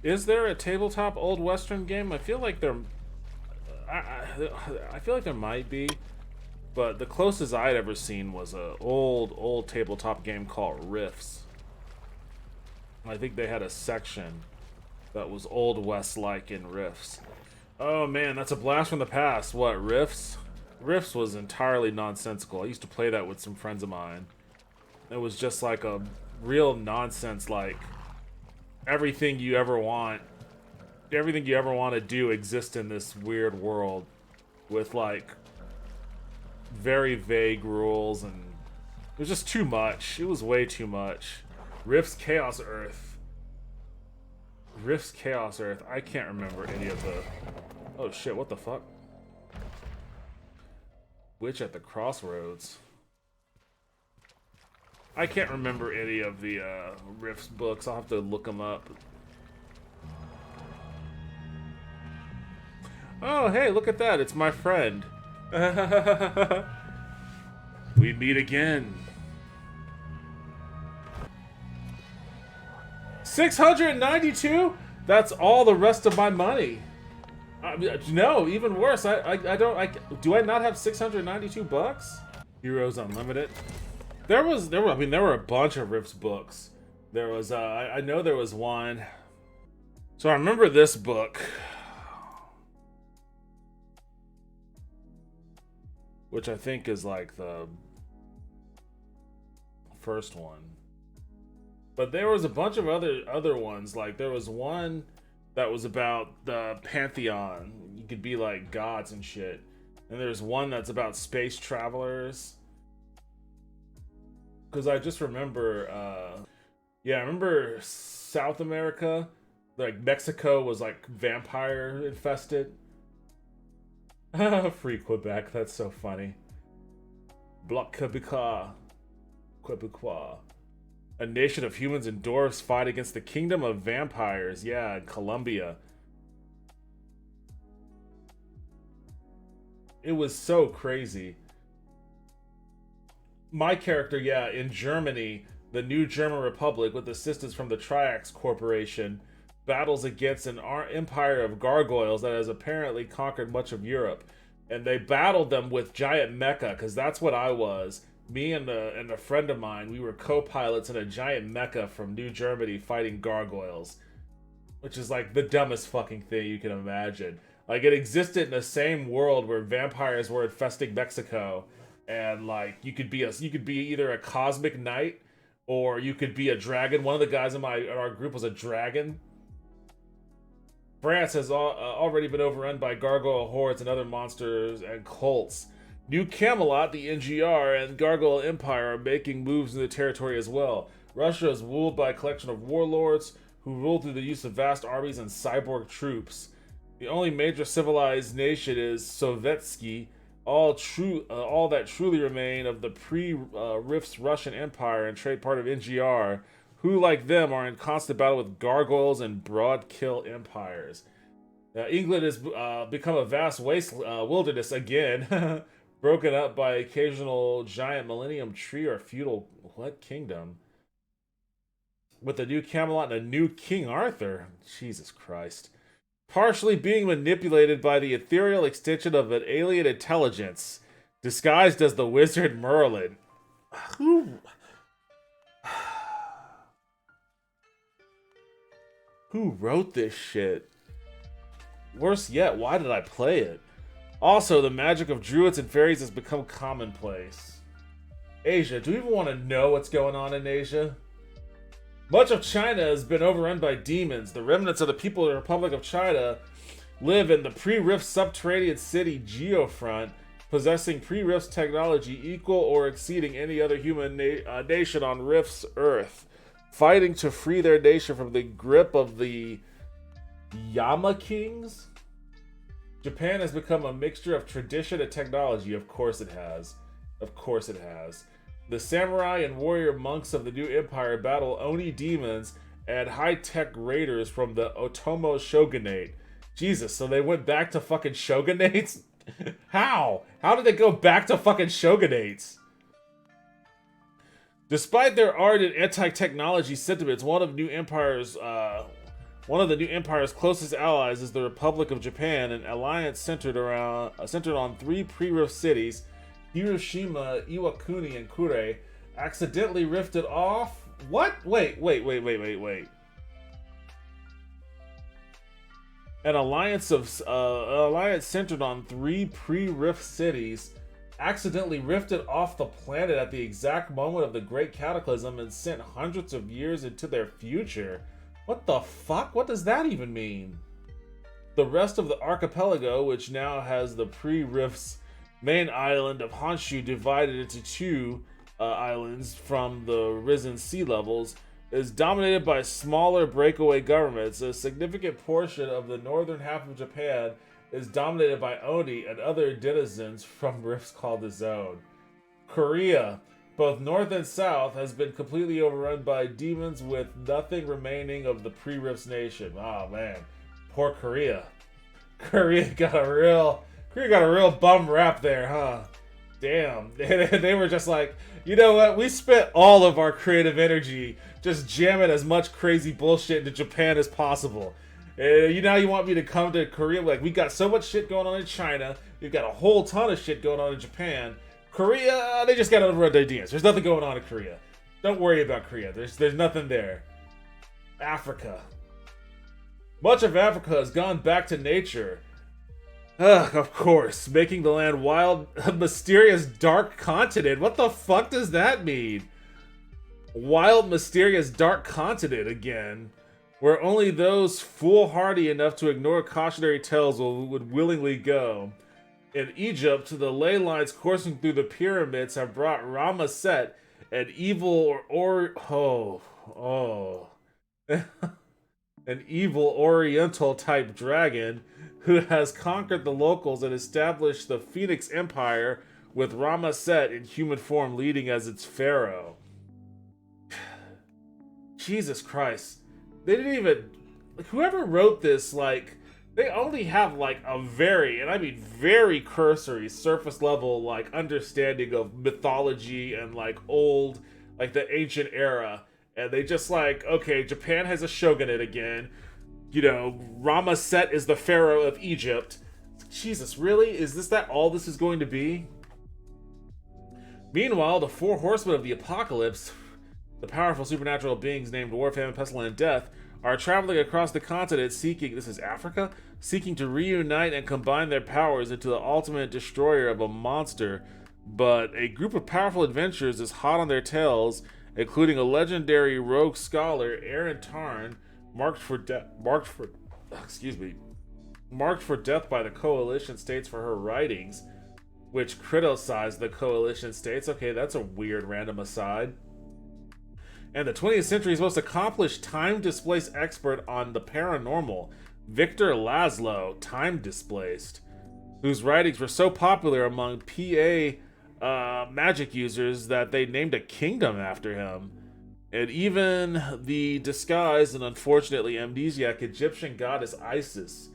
Is there a tabletop old Western game? I feel like there. I feel like there might be, but the closest I'd ever seen was a old tabletop game called RIFTS. I think they had a section that was Old West like in RIFTS. Oh man, that's a blast from the past. What, RIFTS? RIFTS was entirely nonsensical. I used to play that with some friends of mine. It was just like a real nonsense, like everything you ever want to do exists in this weird world with like very vague rules, and it was just too much. It was way too much. Rift's Chaos Earth. Rift's Chaos Earth. I can't remember any of the... Oh shit, what the fuck? Witch at the Crossroads. I can't remember any of the Rifts books. I'll have to look them up. Oh, hey, look at that. It's my friend. We meet again. 692? That's all the rest of my money. No, even worse. Do I not have 692 bucks? Heroes Unlimited. There were a bunch of Rifts books. There was, I know there was one. So I remember this book, which I think is like the first one. But there was a bunch of other ones. Like there was one that was about the Pantheon. You could be like gods and shit. And there's one that's about space travelers. Because I just remember, I remember South America, like Mexico was like vampire infested. Free Quebec, that's so funny. Bloc Quebecois. Quebecois. A nation of humans and dwarves fight against the kingdom of vampires. Yeah, in Colombia. It was so crazy. My character, in Germany, the new German Republic, with assistance from the Triax Corporation, battles against an empire of gargoyles that has apparently conquered much of Europe. And they battled them with giant mecha, because that's what I was. Me and a friend of mine, we were co-pilots in a giant mecha from New Germany fighting gargoyles. Which is like the dumbest fucking thing you can imagine. Like, it existed in the same world where vampires were infesting Mexico. And like you could be either a cosmic knight or you could be a dragon. One of the guys in our group was a dragon. France has already been overrun by gargoyle hordes and other monsters and cults. New Camelot, the NGR, and Gargoyle Empire are making moves in the territory as well. Russia is ruled by a collection of warlords who rule through the use of vast armies and cyborg troops. The only major civilized nation is Sovietsky. All that truly remain of the pre-Rifts Russian Empire and trade part of NGR, who, like them, are in constant battle with gargoyles and broad-kill empires. England has become a vast wilderness again, broken up by occasional giant millennium tree or feudal kingdom. With a new Camelot and a new King Arthur. Jesus Christ. Partially being manipulated by the ethereal extension of an alien intelligence, disguised as the wizard Merlin. Who wrote this shit? Worse yet, why did I play it? Also, the magic of druids and fairies has become commonplace. Asia, do you even want to know what's going on in Asia? Much of China has been overrun by demons. The remnants of the people of the Republic of China live in the pre-Rift subterranean city Geofront, possessing pre-Rift technology equal or exceeding any other human nation on Rift's Earth, fighting to free their nation from the grip of the Yama Kings. Japan has become a mixture of tradition and technology. Of course it has. Of course it has. The samurai and warrior monks of the new empire battle Oni demons and high-tech raiders from the Otomo shogunate. Jesus, so they went back to fucking shogunates? How? How did they go back to fucking shogunates? Despite their ardent anti-technology sentiments, one of New Empire's One of the new empire's closest allies is the Republic of Japan, an alliance centered on 3 pre-rift cities, Hiroshima, Iwakuni, and Kure, accidentally rifted off. What? Wait. An alliance centered on 3 pre-rift cities accidentally rifted off the planet at the exact moment of the Great Cataclysm and sent hundreds of years into their future. What the fuck? What does that even mean? The rest of the archipelago, which now has the pre-rift's main island of Honshu divided into 2 islands from the risen sea levels, is dominated by smaller breakaway governments. A significant portion of the northern half of Japan is dominated by Oni and other denizens from rifts called the Zone. Korea, both north and south, has been completely overrun by demons with nothing remaining of the pre-rifts nation. Oh man, poor Korea. Korea got a real bum rap there, huh? Damn, they were just like, you know what? We spent all of our creative energy just jamming as much crazy bullshit into Japan as possible. You want me to come to Korea? Like, we got so much shit going on in China. We've got a whole ton of shit going on in Japan. Korea, they just got to overrun their DMs. There's nothing going on in Korea. Don't worry about Korea. There's nothing there. Africa. Much of Africa has gone back to nature. Ugh, of course, making the land wild, a mysterious, dark continent. What the fuck does that mean? Wild, mysterious, dark continent again, where only those foolhardy enough to ignore cautionary tales would willingly go. In Egypt, the ley lines coursing through the pyramids have brought Ramesset, an evil an evil Oriental type dragon who has conquered the locals and established the Phoenix Empire, with Ramesset in human form leading as its pharaoh. Jesus Christ. They didn't even... whoever wrote this, they only have, a very, and I mean very cursory, surface level, understanding of mythology and, old, the ancient era. And they just, okay, Japan has a shogunate again. Ramesset is the pharaoh of Egypt. Jesus, really? Is that all this is going to be? Meanwhile, the 4 horsemen of the apocalypse, the powerful supernatural beings named War, Famine, Pestilence, and Death, are traveling across the continent seeking, this is Africa? Seeking to reunite and combine their powers into the ultimate destroyer of a monster. But a group of powerful adventurers is hot on their tails, including a legendary rogue scholar, Aaron Tarn, marked for death by the coalition states for her writings, which criticize the coalition states. Okay, that's a weird random aside. And the 20th century's most accomplished time-displaced expert on the paranormal, Victor Laszlo, time-displaced, whose writings were so popular among PA magic users that they named a kingdom after him. And even the disguised and unfortunately amnesiac Egyptian goddess Isis.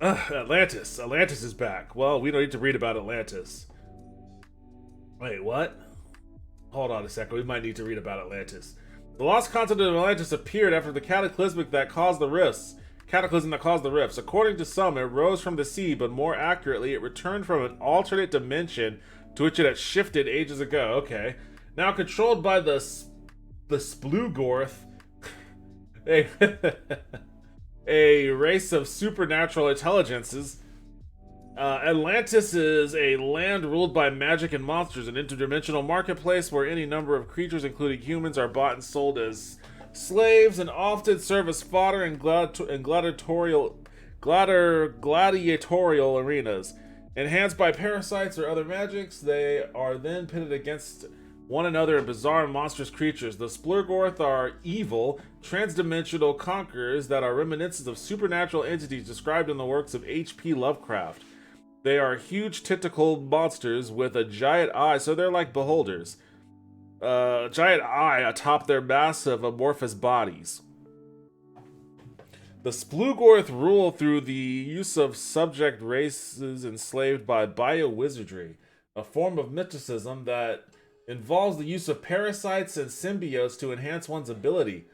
Atlantis. Atlantis is back. Well, we don't need to read about Atlantis. Wait, what? Hold on a second. We might need to read about Atlantis. The lost continent of Atlantis appeared after the cataclysm that caused the rifts. According to some, it rose from the sea, but more accurately, it returned from an alternate dimension to which it had shifted ages ago. Okay. Now controlled by the Splugorth, a race of supernatural intelligences. Atlantis is a land ruled by magic and monsters, an interdimensional marketplace where any number of creatures, including humans, are bought and sold as slaves and often serve as fodder in gladiatorial arenas. Enhanced by parasites or other magics, they are then pitted against one another in bizarre and monstrous creatures. The Splurgorth are evil, transdimensional conquerors that are reminiscent of supernatural entities described in the works of H.P. Lovecraft. They are huge tentacled monsters with a giant eye, so they're like beholders. Giant eye atop their massive amorphous bodies. The Splugorth rule through the use of subject races enslaved by biowizardry, a form of mysticism that involves the use of parasites and symbiotes to enhance one's ability.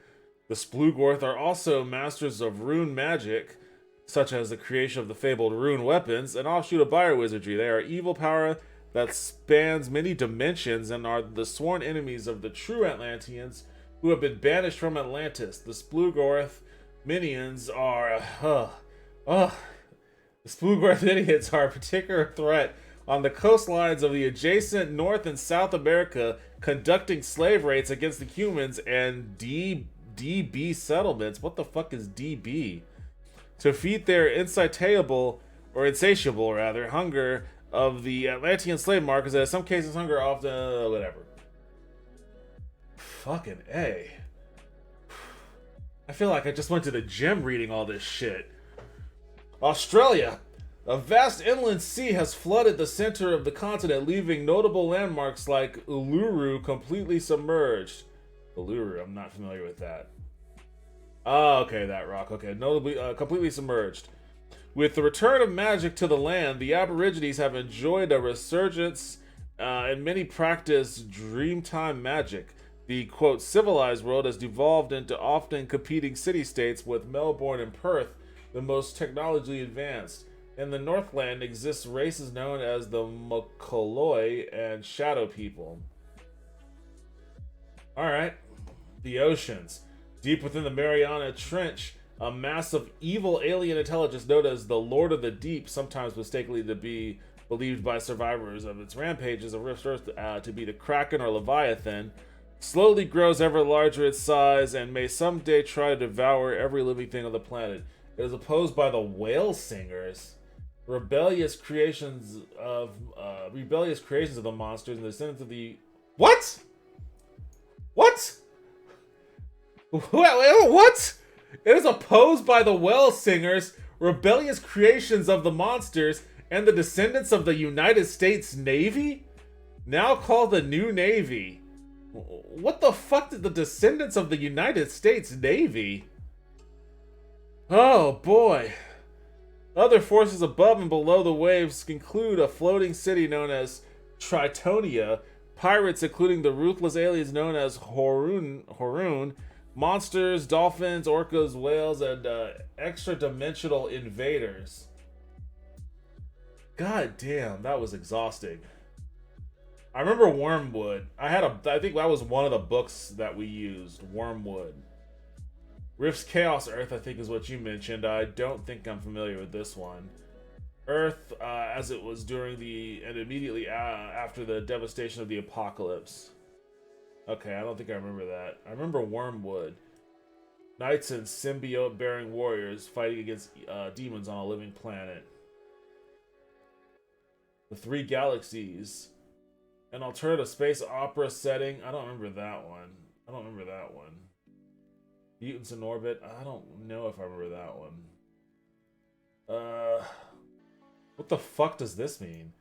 The Splugorth are also masters of rune magic, such as the creation of the fabled rune weapons, an offshoot of biowizardry. They are evil power that spans many dimensions and are the sworn enemies of the true Atlanteans who have been banished from Atlantis. The Splugorth minions are the Splugorth idiots are a particular threat on the coastlines of the adjacent North and South America, conducting slave raids against the humans and DB settlements. What the fuck is DB? To feed their insatiable hunger of the Atlantean slave markets, and in some cases hunger often whatever. Fucking A. I feel like I just went to the gym reading all this shit. Australia. A vast inland sea has flooded the center of the continent, leaving notable landmarks like Uluru completely submerged. Uluru, I'm not familiar with that. Oh, okay, that rock. Okay, notably completely submerged. With the return of magic to the land, the Aborigines have enjoyed a resurgence and many practice Dreamtime magic. The, quote, civilized world has devolved into often competing city-states, with Melbourne and Perth the most technologically advanced. In the Northland exists races known as the Mokoloi and Shadow People. Alright. The oceans. Deep within the Mariana Trench, a mass of evil alien intelligence known as the Lord of the Deep, sometimes mistakenly to be believed by survivors of its rampages of Rift Earth to be the Kraken or Leviathan, slowly grows ever larger in size and may someday try to devour every living thing on the planet. It is opposed by the Whale Singers, rebellious creations of the monsters and the descendants of the... What? What? What? It is opposed by the Whale Singers, rebellious creations of the monsters, and the descendants of the United States Navy? Now called the New Navy. What the fuck did the descendants of the United States Navy? Oh boy. Other forces above and below the waves include a floating city known as Tritonia, pirates including the ruthless aliens known as Horun, monsters, dolphins, orcas, whales, and extra-dimensional invaders. God damn, that was exhausting. I remember Wormwood. I think that was one of the books that we used, Wormwood. Rift's Chaos Earth, I think is what you mentioned. I don't think I'm familiar with this one. Earth, as it was during and immediately after the devastation of the apocalypse. Okay, I don't think I remember that. I remember Wormwood. Knights and symbiote-bearing warriors fighting against demons on a living planet. The Three Galaxies. An alternative space opera setting. I don't remember that one. Mutants in Orbit. I don't know if I remember that one. What the fuck does this mean?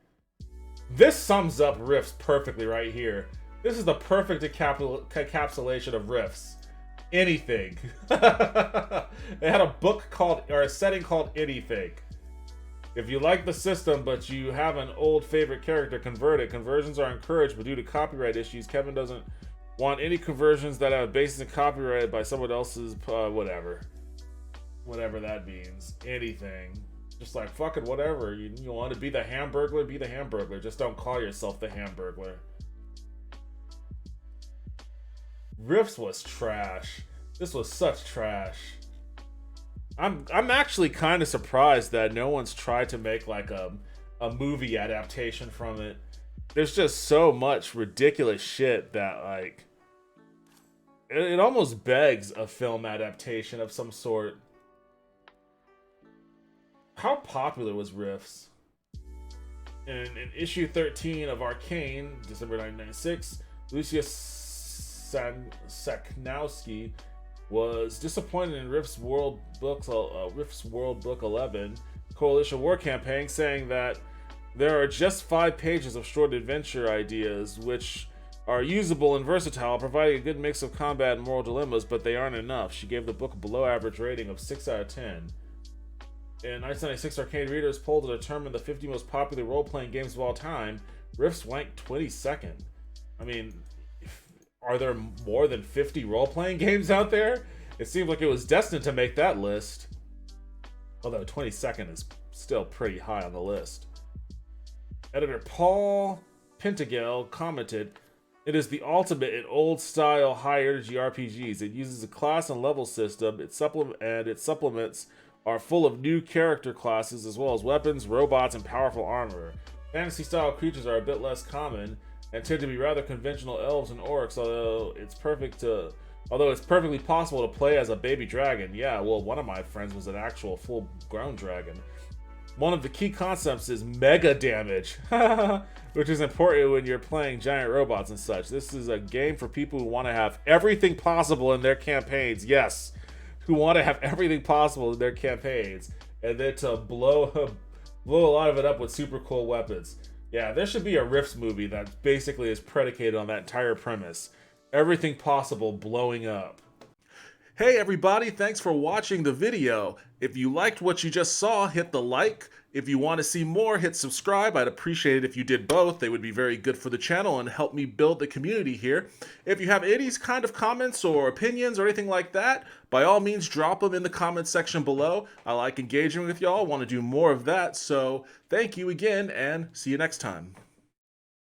This sums up Rifts perfectly right here. This is the perfect encapsulation of Rifts. Anything. They had a a setting called Anything. If you like the system, but you have an old favorite character, convert it. Conversions are encouraged, but due to copyright issues, Kevin doesn't want any conversions that have a basis in copyrighted by someone else's, whatever. Whatever that means. Anything. Just like, fucking whatever. You want to be the Hamburglar? Be the Hamburglar. Just don't call yourself the Hamburglar. Rifts was trash. This was such trash. I'm actually kind of surprised that no one's tried to make like a movie adaptation from it. There's just so much ridiculous shit that like it almost begs a film adaptation of some sort. How popular was Rifts? In issue 13 of Arcane, December 1996, Lucius Saknowski was disappointed in Rift's World Book 11 Coalition War Campaign, saying that there are just 5 pages of short adventure ideas, which are usable and versatile, providing a good mix of combat and moral dilemmas, but they aren't enough. She gave the book a below average rating of 6 out of 10. In 1996, Arcade Readers poll to determine the 50 most popular role-playing games of all time, RIFTS ranked 22nd. I mean, are there more than 50 role-playing games out there? It seemed like it was destined to make that list. Although 22nd is still pretty high on the list. Editor Paul Pentagel commented, "It is the ultimate in old-style, high-energy RPGs. It uses a class and level system. Its supplements are full of new character classes as well as weapons, robots, and powerful armor. Fantasy-style creatures are a bit less common and tend to be rather conventional elves and orcs, although it's perfectly possible to play as a baby dragon." Yeah, well, one of my friends was an actual full-grown dragon. "One of the key concepts is mega damage," which is important when you're playing giant robots and such. "This is a game for people who want to have everything possible in their campaigns." Yes, who want to have everything possible in their campaigns, and then to blow a lot of it up with super cool weapons. Yeah, there should be a RIFTS movie that basically is predicated on that entire premise. Everything possible blowing up. Hey everybody, thanks for watching the video. If you liked what you just saw, hit the like. If you want to see more, hit subscribe. I'd appreciate it if you did both. They would be very good for the channel and help me build the community here. If you have any kind of comments or opinions or anything like that, by all means drop them in the comments section below. I like engaging with y'all, want to do more of that, so thank you again and see you next time.